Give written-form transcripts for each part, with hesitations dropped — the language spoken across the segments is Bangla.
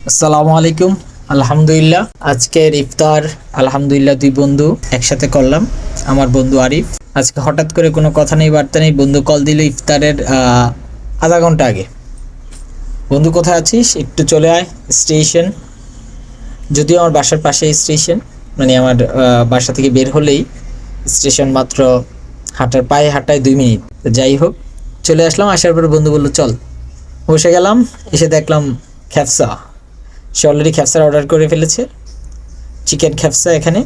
আসসালামু আলাইকুম। আলহামদুলিল্লাহ, আজকের ইফতার আলহামদুলিল্লাহ দুই বন্ধু একসাথে করলাম। আমার বন্ধু আরিফ আজকে হঠাৎ করে কোনো কথা নেই বার্তা নেই বন্ধু কল দিল ইফতারের আধা ঘন্টা আগে। বন্ধু কোথায় আছিস, একটু চলে আয় স্টেশন। যদিও আমার বাসার পাশে স্টেশন, মানে আমার বাসা থেকে বের হলেই স্টেশন, মাত্র পায়ে হাঁটায় 2 মিনিট। তো যাই হোক, চলে আসলাম। আসার পরে বন্ধু বললো চল, বসে গেলাম। এসে দেখলাম খ্যাপসা। সে অলরেডি খ্যাপসার অর্ডার করে ফেলেছে, চিকেন খ্যাপসা। এখানে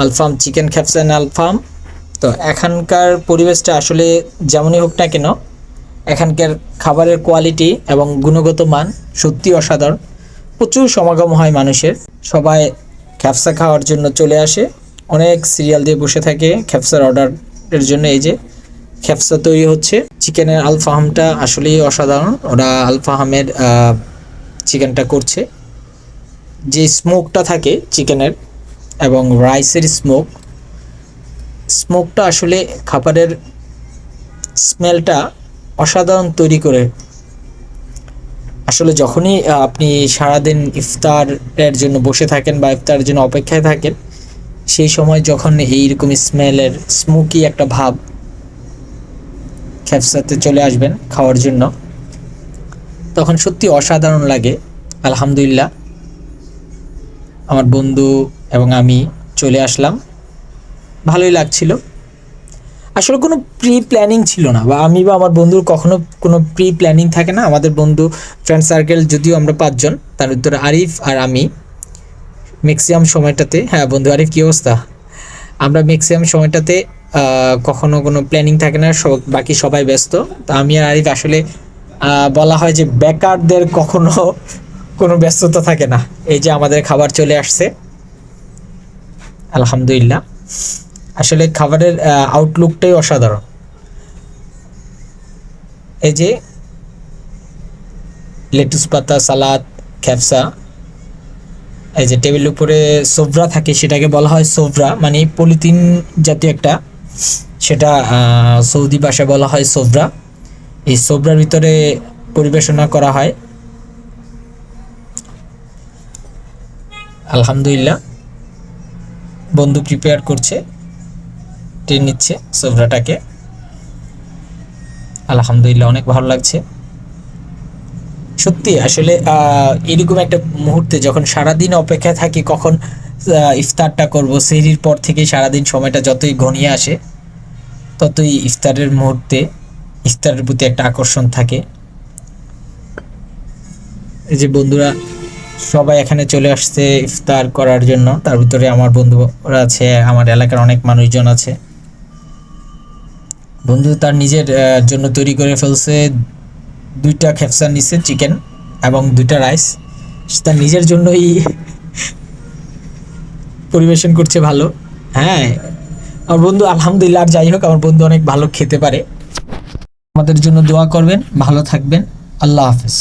আলফাম চিকেন খ্যাপসা অ্যান্ড আলফাম। তো এখানকার পরিবেশটা আসলে যেমনই হোক না কেন, এখানকার খাবারের কোয়ালিটি এবং গুণগত মান সত্যি অসাধারণ। প্রচুর সমাগম হয় মানুষের, সবাই খ্যাপসা খাওয়ার জন্য চলে আসে, অনেক সিরিয়াল দিয়ে বসে থাকে খ্যাপসার অর্ডারের জন্য। এই যে খ্যাপসা তৈরি হচ্ছে। চিকেনের আলফাহামটা আসলেই অসাধারণ। ওরা আলফাহামের চিকেনটা করছে, যে স্মোকটা থাকে চিকেনের এবং রাইসের স্মোকটা আসলে খাবারের স্মেলটা অসাধারণ তৈরি করে। আসলে যখনই আপনি সারাদিন ইফতারের জন্য বসে থাকেন বা ইফতারের জন্য অপেক্ষায় থাকেন, সেই সময় যখন এইরকম স্মেলের স্মোকি একটা ভাব খ্যাপসাতে চলে আসবেন খাওয়ার জন্য, তখন সত্যি অসাধারণ লাগে। আলহামদুলিল্লাহ, আমার বন্ধু এবং আমি চলে আসলাম, ভালোই লাগছিল। আসলে কোনো প্রি প্ল্যানিং ছিল না, বা আমি বা আমার বন্ধুর কখনো কোনো প্রি প্ল্যানিং থাকে না। আমাদের বন্ধু ফ্রেন্ড সার্কেল যদিও আমরা 5 জন, তার ভিতরে আরিফ আর আমি ম্যাক্সিমাম সময়টাতে, হ্যাঁ বন্ধু আরিফ কী অবস্থা, আমরা ম্যাক্সিমাম সময়টাতে কখনো কোনো প্ল্যানিং থাকে না, বাকি সবাই ব্যস্ত। তো আমি আর আরিফ আসলে বলা হয় যে বেকারদের কখনো কোনো ব্যস্ততা থাকে না। এই যে আমাদের খাবার চলে আসছে, আলহামদুলিল্লাহ। আসলে খাবারের আউটলুকটাই অসাধারণ। এই যে লেটুস পাতা, সালাদ, খ্যাপসা। এই যে টেবিলের উপরে সোভরা থাকে, সেটাকে বলা হয় সোভরা, মানে পলিথিন জাতীয় একটা, সেটা সৌদি ভাষায় বলা হয় সোভরা। এই সোভরার ভিতরে পরিবেশনা করা হয়। আলহামদুলিল্লাহ, বন্ধু প্রিপেয়ার করছে, টেনে নিচ্ছে সোভরাটাকে। আলহামদুলিল্লাহ, অনেক ভালো লাগছে সত্যি। আসলে এরকম একটা মুহূর্তে যখন সারাদিন অপেক্ষায় থাকি কখন ইফতারটা করব, সেহরির পর থেকে সারাদিন সময়টা যতই ঘনিয়ে আসে, ততই ইফতারের মুহূর্তে ইফতারের প্রতি একটা আকর্ষণ থাকে। এই যে বন্ধুরা সবাই এখানে চলে আসছে ইফতার করার জন্য, তার ভিতরে আমার বন্ধুরা আছে, আমার এলাকার অনেক মানুষজন আছে। বন্ধু তার নিজের জন্য তৈরি করে ফেলছে 2টা খ্যাপসা নিচ্ছে, চিকেন এবং 2টা রাইস, তার নিজের জন্যই পরিবেশন করছে। ভালো, হ্যাঁ আমার বন্ধু আলহামদুলিল্লাহ। আর যাই হোক, আমার বন্ধু অনেক ভালো খেতে পারে। আমাদের জন্য দোয়া করবেন, ভালো থাকবেন। আল্লাহ হাফেজ।